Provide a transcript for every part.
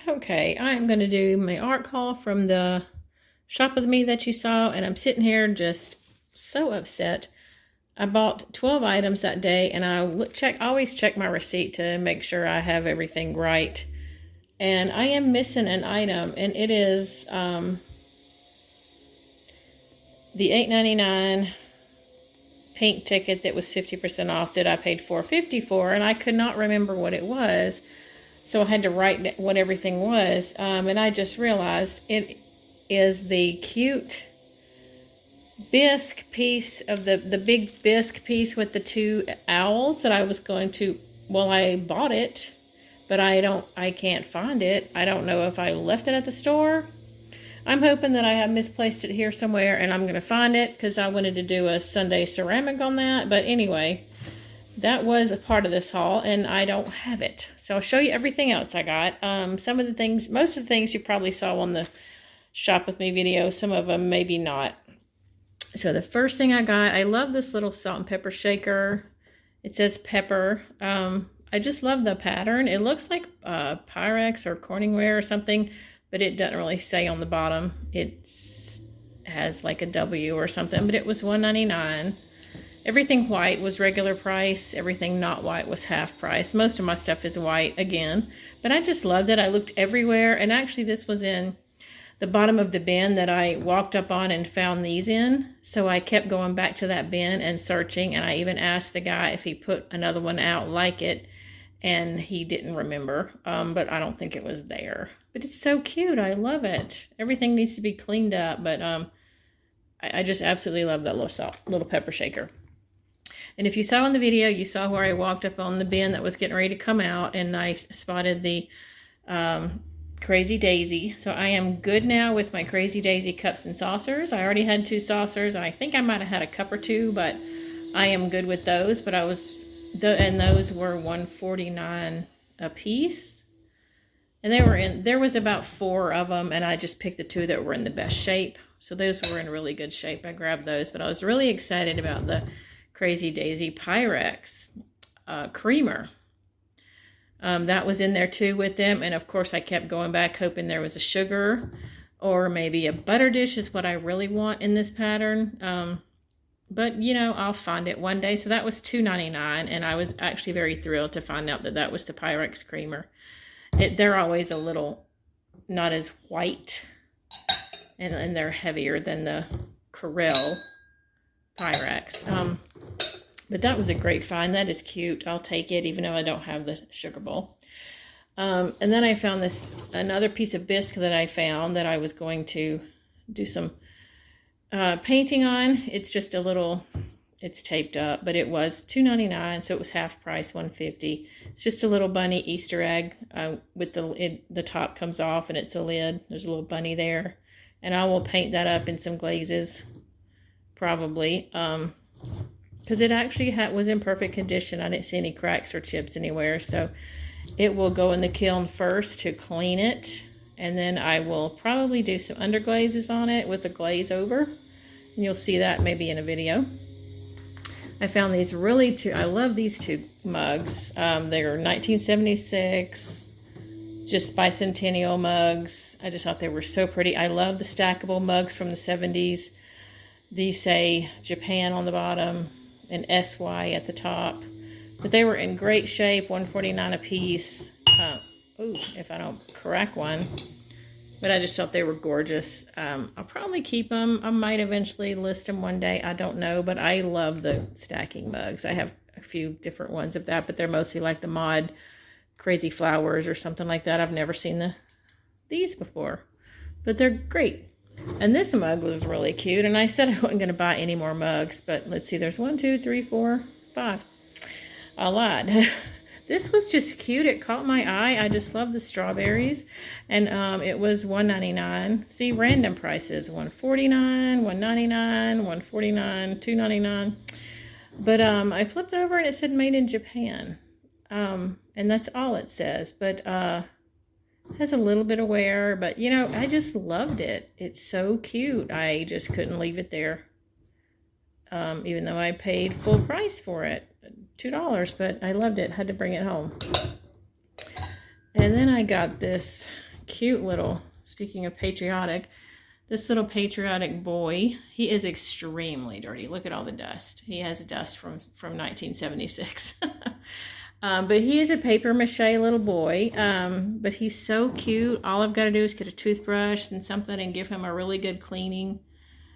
Okay, I am going to do my art haul from the shop with me that you saw, and I'm sitting here just so upset. I bought 12 items that day, and I always check my receipt to make sure I have everything right. And I am missing an item, and it is the $8.99 paint ticket that was 50% off that I paid $4.50 for, and I could not remember what it was. So I had to write what everything was, and I just realized it is the cute bisque piece of the big bisque piece with the two owls that I was going to, well, I bought it, but I can't find it. I don't know if I left it at the store. I'm hoping that I have misplaced it here somewhere, and I'm going to find it because I wanted to do a Sunday ceramic on that. But anyway, that was a part of this haul, and I don't have it. So I'll show you everything else I got. Some of the things, most of the things you probably saw on the Shop With Me video. Some of them maybe not. So the first thing I got, I love this little salt and pepper shaker. It says pepper. I just love the pattern. It looks like Pyrex or Corningware or something, but it doesn't really say on the bottom. It has like a W or something, but it was $1.99. Everything white was regular price. Everything not white was half price. Most of my stuff is white again, but I just loved it. I looked everywhere, and actually this was in the bottom of the bin that I walked up on and found these in. So I kept going back to that bin and searching, and I even asked the guy if he put another one out like it, and he didn't remember, but I don't think it was there. But it's so cute. I love it. Everything needs to be cleaned up, but I just absolutely love that little pepper shaker. And if you saw in the video, you saw where I walked up on the bin that was getting ready to come out, and I spotted the Crazy Daisy. So I am good now with my Crazy Daisy cups and saucers. I already had 2 saucers. I think I might have had a cup or 2, but I am good with those. But and those were $1.49 a piece. And there was about 4 of them, and I just picked the 2 that were in the best shape. So those were in really good shape. I grabbed those, but I was really excited about the Crazy Daisy Pyrex creamer. That was in there too with them, and of course I kept going back hoping there was a sugar or maybe a butter dish is what I really want in this pattern. But you know, I'll find it one day. So that was $2.99, and I was actually very thrilled to find out that that was the Pyrex creamer. They're always a little not as white, and they're heavier than the Corel Pyrex. But that was a great find. That is cute. I'll take it, even though I don't have the sugar bowl. And then I found another piece of bisque that I found that I was going to do some painting on. It's just it's taped up, but it was $2.99, so it was half price, $1.50. It's just a little bunny Easter egg with the top comes off, and it's a lid. There's a little bunny there, and I will paint that up in some glazes, probably. Because it actually was in perfect condition. I didn't see any cracks or chips anywhere. So it will go in the kiln first to clean it. And then I will probably do some underglazes on it with the glaze over. And you'll see that maybe in a video. I found these I love these 2 mugs. They're 1976, just bicentennial mugs. I just thought they were so pretty. I love the stackable mugs from the 70s. These say Japan on the bottom and SY at the top, but they were in great shape. $1.49 a piece. If I don't crack one, but I just thought they were gorgeous. I'll probably keep them. I might eventually list them one day. I don't know, but I love the stacking mugs. I have a few different ones of that, but they're mostly like the Mod Crazy Flowers or something like that. I've never seen these before, but they're great. And this mug was really cute, and I said I wasn't going to buy any more mugs, but let's see, there's 1, 2, 3, 4, 5. A lot. This was just cute. It caught my eye. I just love the strawberries, and it was $1.99. See, random prices, $1.49, $1.99, $1.49, $2.99. But I flipped it over, and it said made in Japan, and that's all it says, but has a little bit of wear, but you know, I just loved it. It's so cute. I just couldn't leave it there. Even though I paid full price for it, $2, but I loved it. Had to bring it home. And then I got this cute little, speaking of patriotic, this little patriotic boy, he is extremely dirty. Look at all the dust. He has dust from 1976. But he is a paper mache little boy. But he's so cute. All I've got to do is get a toothbrush and something and give him a really good cleaning.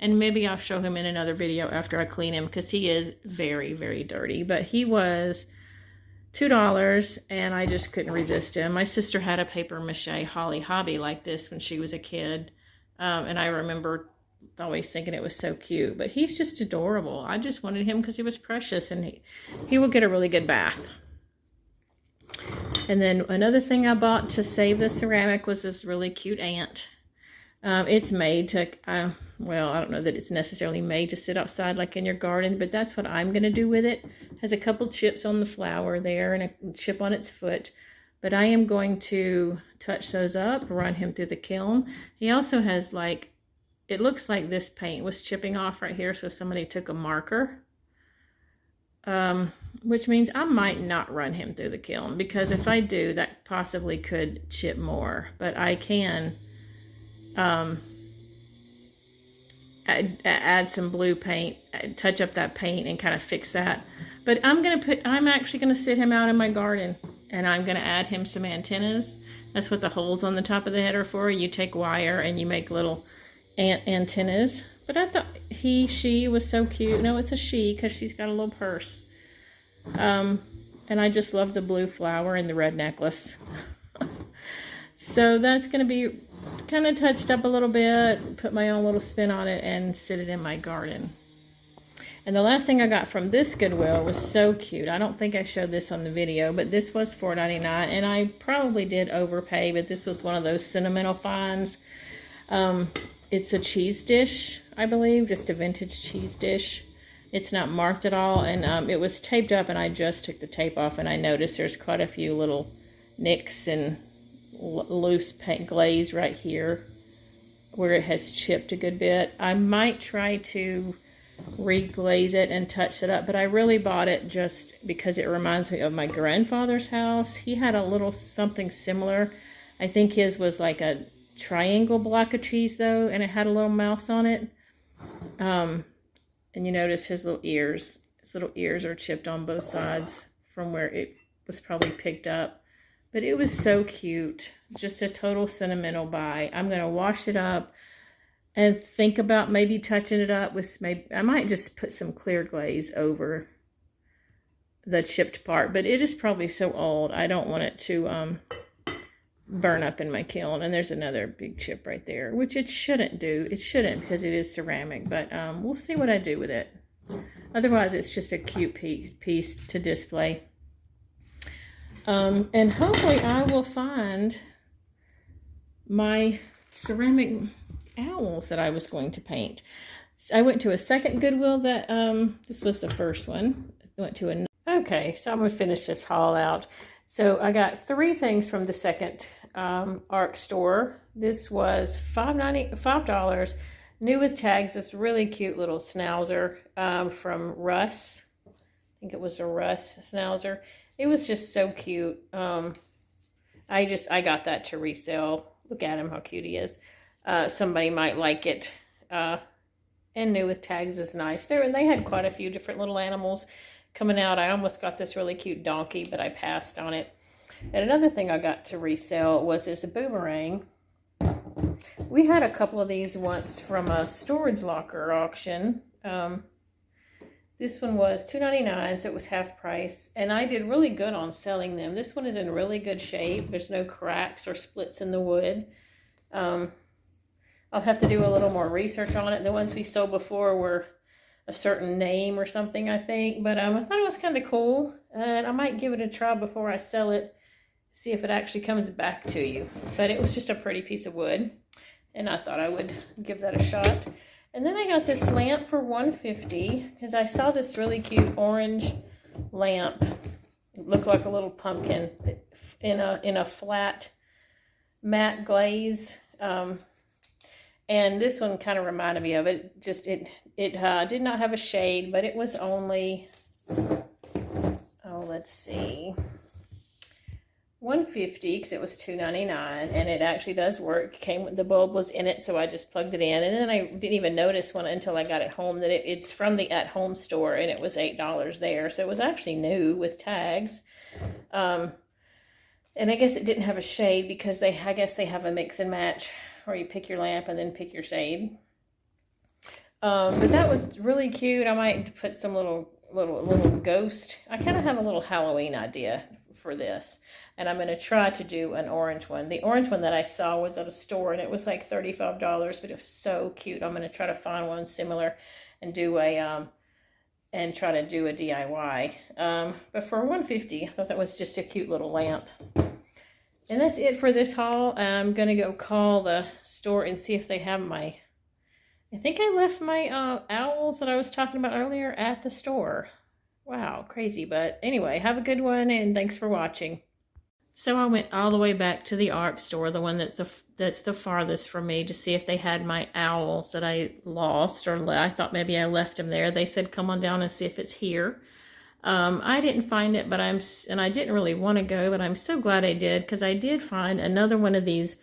And maybe I'll show him in another video after I clean him, because he is very, very dirty. But he was $2, and I just couldn't resist him. My sister had a paper mache Holly hobby like this when she was a kid. And I remember always thinking it was so cute. But he's just adorable. I just wanted him because he was precious, and he will get a really good bath. And then another thing I bought to save the ceramic was this really cute ant. It's made to, well, I don't know that it's necessarily made to sit outside like in your garden, but that's what I'm going to do with it. It has a couple chips on the flower there and a chip on its foot. But I am going to touch those up, run him through the kiln. He also has like, it looks like this paint was chipping off right here, so somebody took a marker. Which means I might not run him through the kiln, because if I do, that possibly could chip more. But I can add some blue paint, touch up that paint and kind of fix that. But I'm actually going to sit him out in my garden, and I'm going to add him some antennas. That's what the holes on the top of the head are for. You take wire and you make little antennas. But I thought she was so cute. No, it's a she, because she's got a little purse. And I just love the blue flower and the red necklace. So that's going to be kind of touched up a little bit, put my own little spin on it, and sit it in my garden. And the last thing I got from this Goodwill was so cute. I don't think I showed this on the video, but this was $4.99, and I probably did overpay, but this was one of those sentimental finds. It's a cheese dish, I believe, just a vintage cheese dish. It's not marked at all, and it was taped up, and I just took the tape off, and I noticed there's quite a few little nicks and loose paint glaze right here where it has chipped a good bit. I might try to reglaze it and touch it up, but I really bought it just because it reminds me of my grandfather's house. He had a little something similar. I think his was like a triangle block of cheese though, and it had a little mouse on it. And you notice his little ears are chipped on both sides from where it was probably picked up. But it was so cute. Just a total sentimental buy. I'm going to wash it up and think about maybe touching it up with I might just put some clear glaze over the chipped part. But it is probably so old, I don't want it to burn up in my kiln. And there's another big chip right there, which it shouldn't do. It shouldn't, because it is ceramic. But we'll see what I do with it. Otherwise, it's just a cute piece to display. And hopefully I will find my ceramic owls that I was going to paint. So I went to a second Goodwill that, this was the first one. I went to okay, so I'm going to finish this haul out. So I got 3 things from the second ARC store. This was $5, new with tags. This really cute little schnauzer from Russ. I think it was a Russ schnauzer. It was just so cute. I got that to resell. Look at him, how cute he is. Somebody might like it. And new with tags is nice. They had quite a few different little animals coming out. I almost got this really cute donkey, but I passed on it. And another thing I got to resell was this boomerang. We had a couple of these once from a storage locker auction. This one was $2.99, so it was half price. And I did really good on selling them. This one is in really good shape. There's no cracks or splits in the wood. I'll have to do a little more research on it. The ones we sold before were a certain name or something, I think. But I thought it was kind of cool. And I might give it a try before I sell it. See if it actually comes back to you. But it was just a pretty piece of wood. And I thought I would give that a shot. And then I got this lamp for $1.50 because I saw this really cute orange lamp. It looked like a little pumpkin in a flat matte glaze. And this one kind of reminded me of it. Just it did not have a shade, but it was only, oh, let's see, $150 because it was $2.99, and it actually does work. Came with the bulb was in it, so I just plugged it in, and then I didn't even notice until I got it home that it's from the at-home store, and it was $8 there, so it was actually new with tags. And I guess it didn't have a shade because I guess they have a mix and match where you pick your lamp and then pick your shade. But that was really cute. I might put some little ghost. I kind of have a little Halloween idea for this, and I'm going to try to do an orange one. The orange one that I saw was at a store, and it was like $35, but it was so cute. I'm going to try to find one similar and do a and try to do a DIY. But for $150, I thought that was just a cute little lamp. And that's it for this haul. I'm going to go call the store and see if they have I think I left my owls that I was talking about earlier at the store. Wow, crazy. But anyway, have a good one, and thanks for watching. So I went all the way back to the ARC store, the one that's the farthest from me, to see if they had my owls that I lost, or I thought maybe I left them there. They said, come on down and see if it's here. I didn't find it, and I didn't really want to go, but I'm so glad I did, because I did find another one of these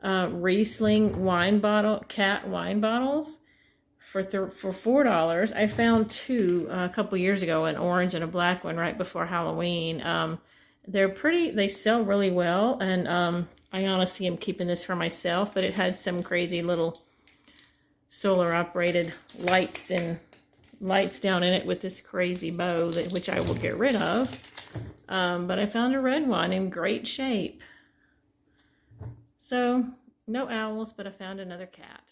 Riesling cat wine bottles for $4. I found two a couple years ago, an orange and a black one, right before Halloween. They're pretty, they sell really well, and I honestly am keeping this for myself, but it had some crazy little solar operated lights down in it with this crazy bow, which I will get rid of. But I found a red one in great shape. So, no owls, but I found another cat.